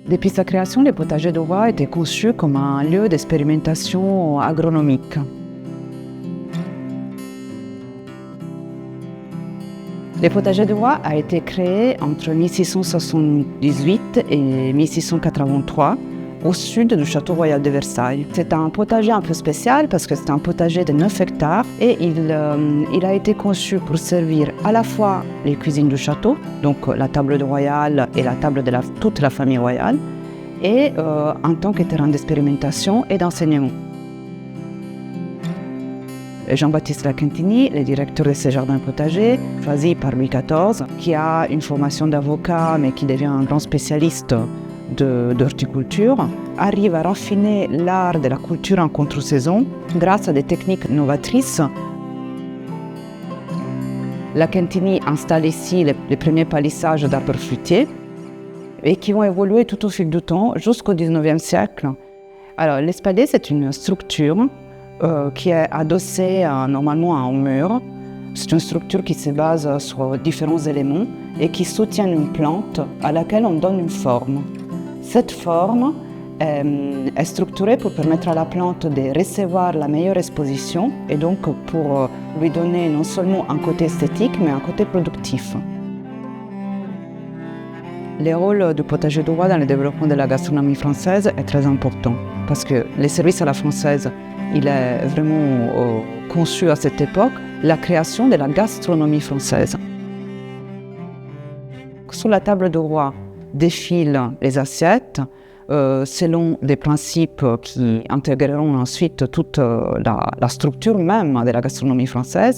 Depuis sa création, le potager du roi était conçu comme un lieu d'expérimentation agronomique. Le potager du roi a été créé entre 1678 et 1683 au sud du château royal de Versailles. C'est un potager un peu spécial parce que c'est un potager de 9 hectares et il a été conçu pour servir à la fois les cuisines du château, donc la table royale et la table de toute la famille royale, et en tant que terrain d'expérimentation et d'enseignement. Jean-Baptiste Lacantini, le directeur de ce jardin potager, choisi par Louis XIV, qui a une formation d'avocat mais qui devient un grand spécialiste d'horticulture, arrive à raffiner l'art de la culture en contre-saison grâce à des techniques novatrices. Lacantini installe ici les premiers palissages d'arbres fruitiers et qui vont évoluer tout au fil du temps jusqu'au XIXe siècle. Alors, l'espalier, c'est une structure qui est adossée normalement à un mur. C'est une structure qui se base sur différents éléments et qui soutient une plante à laquelle on donne une forme. Cette forme est structurée pour permettre à la plante de recevoir la meilleure exposition et donc pour lui donner non seulement un côté esthétique mais un côté productif. Le rôle du potager du roi dans le développement de la gastronomie française est très important parce que le service à la française, il est vraiment conçu à cette époque la création de la gastronomie française. Sur la table du roi défilent les assiettes selon des principes qui intégreront ensuite toute la structure même de la gastronomie française.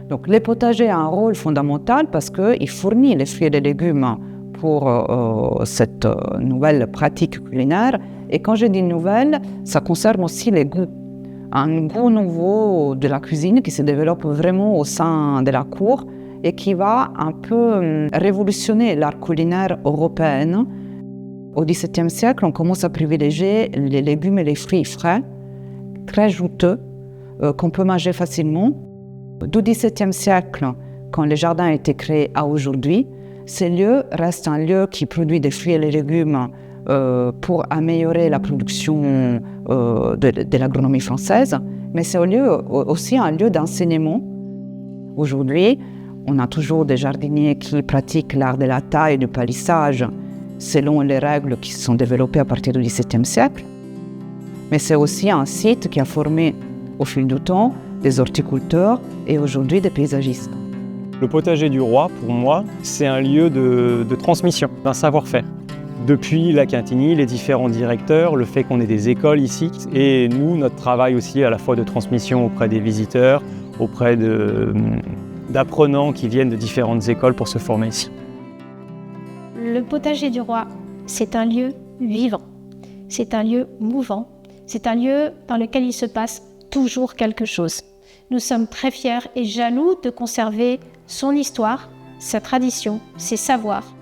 Donc, le potager a un rôle fondamental parce qu'il fournit les fruits et les légumes pour cette nouvelle pratique culinaire. Et quand je dis nouvelle, ça concerne aussi les goûts. Un goût nouveau de la cuisine qui se développe vraiment au sein de la cour et qui va un peu révolutionner l'art culinaire européen. Au XVIIe siècle, on commence à privilégier les légumes et les fruits frais, très juteux, qu'on peut manger facilement. Du XVIIe siècle, quand le jardin a été créé à aujourd'hui, ce lieu reste un lieu qui produit des fruits et des légumes pour améliorer la production de l'agronomie française, mais c'est aussi un lieu d'enseignement. Aujourd'hui, on a toujours des jardiniers qui pratiquent l'art de la taille et du palissage selon les règles qui se sont développées à partir du XVIIe siècle. Mais c'est aussi un site qui a formé au fil du temps des horticulteurs et aujourd'hui des paysagistes. Le potager du roi, pour moi, c'est un lieu de transmission, d'un savoir-faire. Depuis Lacantini, les différents directeurs, le fait qu'on ait des écoles ici, et nous, notre travail aussi à la fois de transmission auprès des visiteurs, auprès d'apprenants qui viennent de différentes écoles pour se former ici. Le potager du roi, c'est un lieu vivant, c'est un lieu mouvant, c'est un lieu dans lequel il se passe toujours quelque chose. Nous sommes très fiers et jaloux de conserver son histoire, sa tradition, ses savoirs.